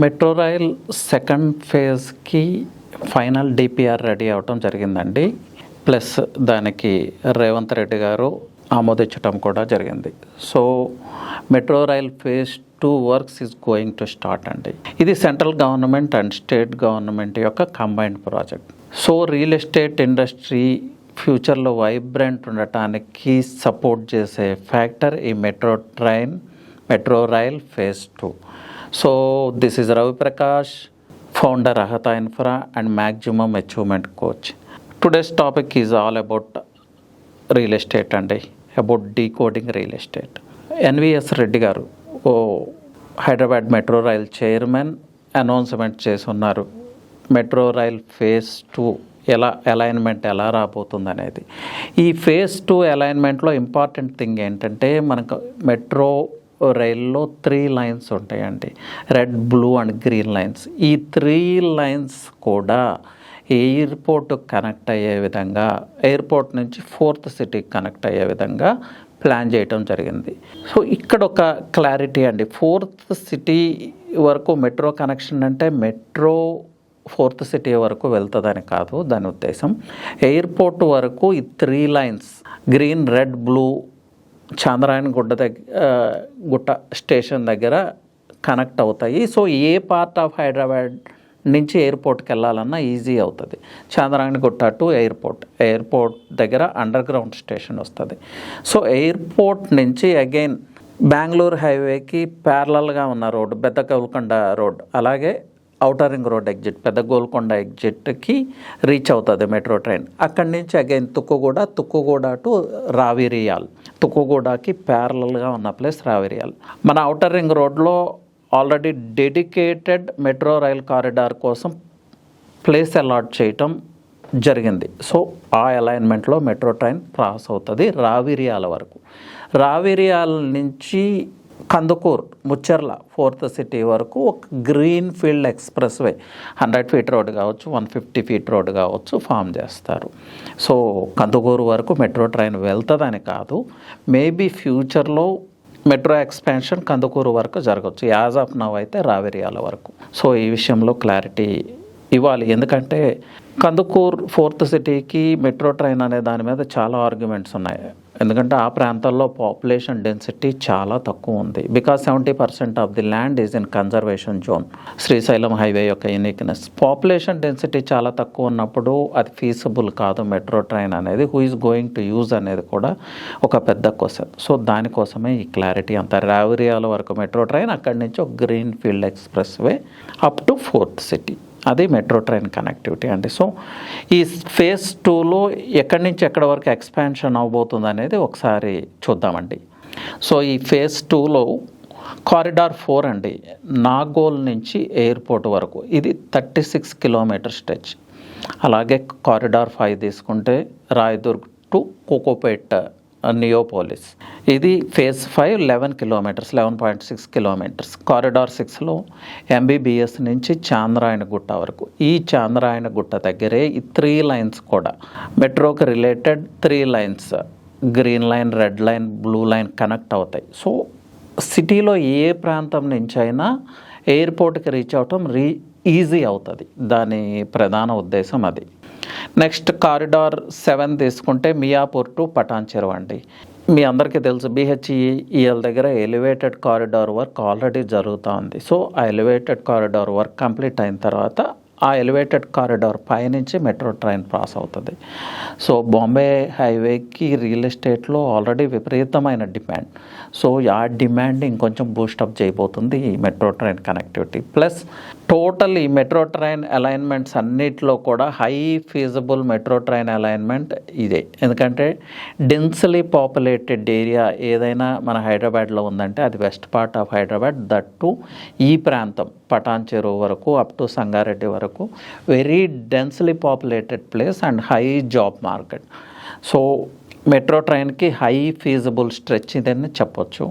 Metro rail second ఫేజ్కి final DPR ready అవటం జరిగిందండి. ప్లస్ దానికి రేవంత్ రెడ్డి గారు ఆమోదించడం కూడా జరిగింది. So metro rail phase 2 works is going to start అండి. ఇది central government and state government యొక్క combined project. So real estate industry ఫ్యూచర్లో వైబ్రెంట్ ఉండటానికి సపోర్ట్ చేసే ఫ్యాక్టర్ ఈ metro rail phase 2. So this is Ravi Prakash, founder Ahata infra and maximum achievement coach. Today's topic is all about real estate అండి, about decoding real estate. NVS Reddy garu Hyderabad metro rail chairman announcement చేసి ఉన్నారు. Metro rail phase 2 alignment ఎలా రాబోతుంది అనేది. ఈ phase 2 అలైన్మెంట్లో important thing ఏంటంటే, మనకు metro రైల్లో 3 లైన్స్ ఉంటాయండి, red, blue and green lines. ఈ 3 లైన్స్ కూడా ఎయిర్పోర్ట్ కనెక్ట్ అయ్యే విధంగా, ఎయిర్పోర్ట్ నుంచి 4th సిటీకి కనెక్ట్ అయ్యే విధంగా ప్లాన్ చేయటం జరిగింది. సో ఇక్కడ ఒక క్లారిటీ అండి, 4th సిటీ వరకు మెట్రో కనెక్షన్ అంటే మెట్రో 4th సిటీ వరకు వెళ్తుందని కాదు దాని ఉద్దేశం. ఎయిర్పోర్ట్ వరకు ఈ 3 lines green, red, blue Chandrayan గుట్ట స్టేషన్ దగ్గర కనెక్ట్ అవుతాయి. So A part of Hyderabad నుంచి ఎయిర్పోర్ట్కి వెళ్ళాలన్నా ఈజీ అవుతుంది. చాంద్రాయణ గుట్ట టు ఎయిర్పోర్ట్ దగ్గర అండర్ గ్రౌండ్ స్టేషన్ వస్తుంది. సో ఎయిర్పోర్ట్ నుంచి అగైన్ బెంగళూరు హైవేకి ప్యారలల్గా ఉన్న రోడ్ పెద్ద గోల్కొండ రోడ్, అలాగే ఔటర్ రింగ్ రోడ్ ఎగ్జిట్ పెద్ద గోల్కొండ ఎగ్జిట్కి రీచ్ అవుతుంది మెట్రో ట్రైన్. అక్కడి నుంచి అగైన్ తుక్కుగూడ టు రావిరియాల్, తుక్కుగూడకి ప్యారలల్గా ఉన్న ప్లేస్ రావిరియాల్. మన ఔటర్ రింగ్ రోడ్లో already dedicated metro rail corridor కోసం ప్లేస్ అలాట్ చేయటం జరిగింది. సో ఆ అలైన్మెంట్లో మెట్రో ట్రైన్ క్రాస్ అవుతుంది రావిరియాల వరకు. రావిరియాల నుంచి కందుకూర్, ముచ్చర్ల 4th సిటీ వరకు ఒక green field express way 100 feet road కావచ్చు, 150 ఫీట్ రోడ్ కావచ్చు ఫామ్ చేస్తారు. సో కందుకూరు వరకు మెట్రో ట్రైన్ వెళ్తుందని కాదు, మేబీ ఫ్యూచర్లో మెట్రో ఎక్స్పాన్షన్ కందుకూరు వరకు జరగవచ్చు. యాజ్ ఆఫ్ నవ్ అయితే రావిరియాల వరకు. సో ఈ విషయంలో క్లారిటీ ఇవ్వాలి, ఎందుకంటే కందుకూర్ 4th సిటీకి మెట్రో ట్రైన్ అనే దాని మీద చాలా ఆర్గ్యుమెంట్స్ ఉన్నాయి. ఎందుకంటే ఆ ప్రాంతాల్లో పాపులేషన్ డెన్సిటీ చాలా తక్కువ ఉంది. Because 70% of the land is in conservation zone. Srisailam highway యొక్క యూనిక్నెస్, పాపులేషన్ డెన్సిటీ చాలా తక్కువ ఉన్నప్పుడు అది ఫీజిబుల్ కాదు మెట్రో ట్రైన్ అనేది. Who is going to use అనేది కూడా ఒక పెద్ద క్వశ్చన్. సో దానికోసమే ఈ క్లారిటీ అంతా. రావిరియాల వరకు మెట్రో ట్రైన్, అక్కడి నుంచి ఒక green field express way up to 4th city, అది మెట్రో ట్రైన్ కనెక్టివిటీ అండి. సో ఈ ఫేజ్ 2లో ఎక్కడి నుంచి ఎక్కడి వరకు ఎక్స్పాన్షన్ అవబోతుంది అనేది ఒకసారి చూద్దామండి. సో ఈ ఫేజ్ 2లో కారిడార్ 4 అండి, నాగోల్ నుంచి ఎయిర్పోర్ట్ వరకు, ఇది 36 కిలోమీటర్ స్ట్రెచ్. అలాగే కారిడార్ 5 తీసుకుంటే రాయదుర్గ్ టు కోకోపేట్, నియోపోలిస్, ఇది ఫేజ్ 5 11 కిలోమీటర్స్, 11.6 కిలోమీటర్స్. కారిడార్ 6లో MBBS నుంచి చాంద్రాయణ గుట్ట వరకు. ఈ చాంద్రాయణ గుట్ట దగ్గరే ఈ 3 లైన్స్ కూడా మెట్రోకి related 3 lines, green line, red line, blue line connect అవుతాయి. సో సిటీలో ఏ ప్రాంతం నుంచి అయినా ఎయిర్పోర్ట్కి రీచ్ అవటం ఈజీ అవుతుంది, దాని ప్రధాన ఉద్దేశం అది. నెక్స్ట్ కారిడార్ 7 తీసుకుంటే మియాపూర్ టు పటాన్ చెరువు అండి. మీ అందరికీ తెలుసు BHEL దగ్గర ఎలివేటెడ్ కారిడార్ వర్క్ ఆల్రెడీ జరుగుతూ ఉంది. సో ఆ ఎలివేటెడ్ కారిడార్ వర్క్ కంప్లీట్ అయిన తర్వాత ఆ ఎలివేటెడ్ కారిడార్ పైనుంచి మెట్రో ట్రైన్ పాస్ అవుతుంది. సో బాంబే హైవేకి రియల్ ఎస్టేట్లో ఆల్రెడీ విపరీతమైన డిమాండ్. సో ఆ డిమాండ్ ఇంకొంచెం బూస్టప్ చేయబోతుంది ఈ metro train connectivity. Plus total ఈ మెట్రో ట్రైన్ అలైన్మెంట్స్ అన్నిటిలో కూడా high feasible metro train alignment ఇదే. ఎందుకంటే డెన్స్లీ పాపులేటెడ్ ఏరియా ఏదైనా మన హైదరాబాద్లో ఉందంటే అది west part of Hyderabad, that too ఈ ప్రాంతం పటాన్ చెరువు వరకు అప్ టు సంగారెడ్డి వరకు very densely populated place and high job market. So metro ట్రైన్కి హై ఫీజిబుల్ స్ట్రెచ్ ఇదని చెప్పొచ్చు.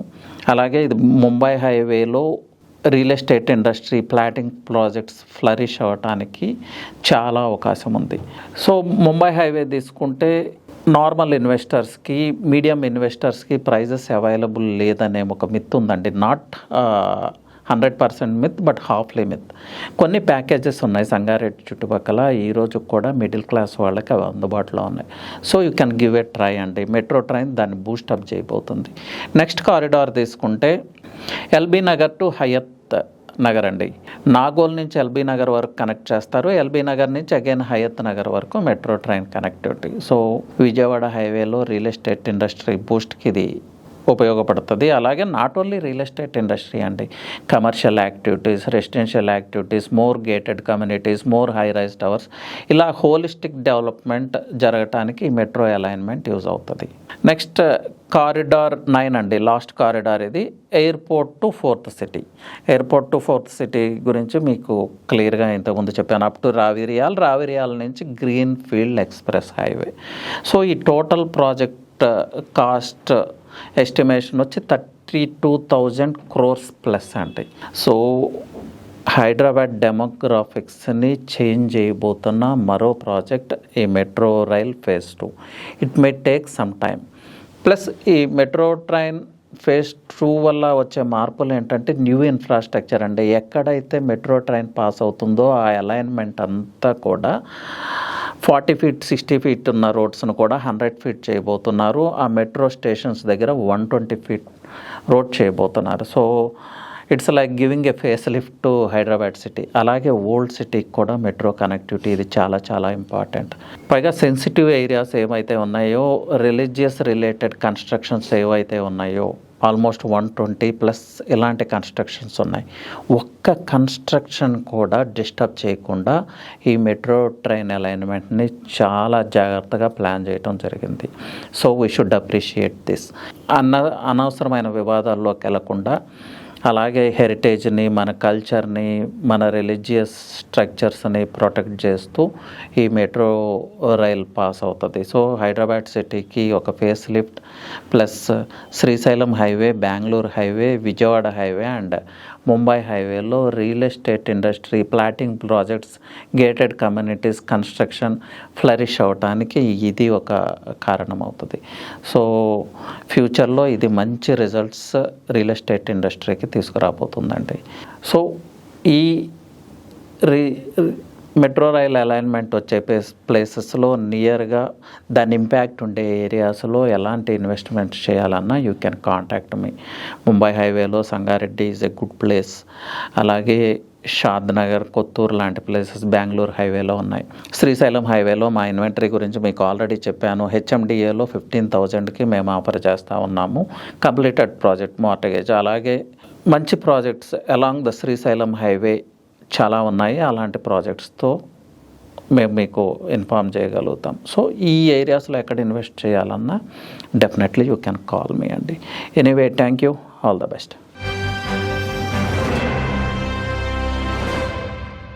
అలాగే ఇది ముంబై హైవేలో real estate industry plotting projects flourish అవ్వటానికి చాలా అవకాశం ఉంది. సో ముంబై హైవే తీసుకుంటే నార్మల్ ఇన్వెస్టర్స్కి, మీడియం ఇన్వెస్టర్స్కి ప్రైజెస్ అవైలబుల్ లేదనే ఒక మిత్ ఉందండి. Not 100% myth, but halfly myth. కొన్ని ప్యాకేజెస్ ఉన్నాయి సంగారెడ్డి చుట్టుపక్కల, ఈరోజు కూడా మిడిల్ క్లాస్ వాళ్ళకి అవి అందుబాటులో ఉన్నాయి. So you can give a try అండి. మెట్రో ట్రైన్ దాన్ని బూస్టప్ చేయబోతుంది. నెక్స్ట్ కారిడార్ తీసుకుంటే ఎల్బీ నగర్ టు హయత్ నగర్ అండి. నాగోల్ నుంచి ఎల్బీ నగర్ వరకు కనెక్ట్ చేస్తారు. ఎల్బీ నగర్ నుంచి అగైన్ హయత్ నగర్ వరకు metro train connectivity. So Vijayawada హైవేలో రియల్ ఎస్టేట్ ఇండస్ట్రీ బూస్ట్కి ఇది ఉపయోగపడుతుంది. అలాగే not only real estate industry అండి, commercial activities, residential activities, more gated communities, more high rise towers, ఇలా హోలిస్టిక్ డెవలప్మెంట్ జరగటానికి ఈ మెట్రో అలైన్మెంట్ యూజ్ అవుతుంది. నెక్స్ట్ కారిడార్ 9 అండి, లాస్ట్ కారిడార్ ఇది. Airport to fourth city. Airport to fourth city గురించి మీకు క్లియర్గా ఇంతకుముందు చెప్పాను. అప్ టు రావిరియాల్ నుంచి green field express highway. So ఈ టోటల్ ప్రాజెక్ట్ కాస్ట్ ఎస్టిమేషన్ వచ్చి 32,000 crores ప్లస్ అండి. సో హైదరాబాద్ డెమోగ్రాఫిక్స్ని చేంజ్ చేయబోతున్న మరో ప్రాజెక్ట్ ఈ metro rail phase 2. It may take some time. Plus ఈ మెట్రో ట్రైన్ ఫేజ్ 2 వల్ల వచ్చే మార్పులు ఏంటంటే న్యూ ఇన్ఫ్రాస్ట్రక్చర్ అండి. ఎక్కడైతే మెట్రో ట్రైన్ పాస్ అవుతుందో ఆ అలైన్మెంట్ అంతా కూడా 40 feet 60 feet ఉన్న రోడ్స్ను కూడా 100 feet చేయబోతున్నారు. ఆ మెట్రో స్టేషన్స్ దగ్గర 120 feet రోడ్ చేయబోతున్నారు. So it's like giving a face lift to Hyderabad city. అలాగే ఓల్డ్ సిటీకి కూడా మెట్రో కనెక్టివిటీ ఇది చాలా చాలా ఇంపార్టెంట్. పైగా సెన్సిటివ్ ఏరియాస్ ఏవైతే ఉన్నాయో, రిలీజియస్ రిలేటెడ్ కన్స్ట్రక్షన్స్ ఏవైతే ఉన్నాయో, ఆల్మోస్ట్ 120+ ఇలాంటి కన్స్ట్రక్షన్స్ ఉన్నాయి. ఒక్క కన్స్ట్రక్షన్ కూడా డిస్టర్బ్ చేయకుండా ఈ మెట్రో ట్రైన్ అలైన్మెంట్ని చాలా జాగ్రత్తగా ప్లాన్ చేయడం జరిగింది. So we should appreciate this. అనవసరమైన వివాదాల్లోకి వెళ్లకుండా, అలాగే హెరిటేజ్ని, మన కల్చర్ని, మన రిలీజియస్ స్ట్రక్చర్స్ని ప్రొటెక్ట్ చేస్తూ ఈ మెట్రో రైల్ పాస్ అవుతుంది. సో హైదరాబాద్ సిటీకి ఒక face lift, plus Srisailam highway, Bengaluru highway, Vijayawada highway and Mumbai హైవేలో real estate industry, plotting projects, gated communities construction flourish అవటానికి ఇది ఒక కారణం అవుతుంది. సో ఫ్యూచర్లో ఇది మంచి రిజల్ట్స్ రియల్ ఎస్టేట్ ఇండస్ట్రీకి తీసుకురాబోతుందండి. సో ఈ మెట్రో రైల్ అలైన్మెంట్ వచ్చే ప్లేసెస్లో నియర్గా దాని ఇంపాక్ట్ ఉండే ఏరియాస్లో ఎలాంటి ఇన్వెస్ట్మెంట్ చేయాలన్నా you can contact me. Mumbai హైవేలో Sangareddy is a good place. అలాగే షాద్ నగర్, కొత్తూరు లాంటి ప్లేసెస్ బెంగళూరు హైవేలో ఉన్నాయి. శ్రీశైలం హైవేలో మా ఇన్వెంటరీ గురించి మీకు ఆల్రెడీ చెప్పాను. హెచ్ఎండిఏలో 15,000కి మేము ఆఫర్ చేస్తూ ఉన్నాము. Completed project mortgage. అలాగే మంచి projects along the Srisailam highway చాలా ఉన్నాయి. అలాంటి ప్రాజెక్ట్స్తో మేము మీకు ఇన్ఫార్మ్ చేయగలుగుతాం. సో ఈ ఏరియాస్లో ఎక్కడ ఇన్వెస్ట్ చేయాలన్నా definitely you can call me అండి. Anyway, thank you, all the best.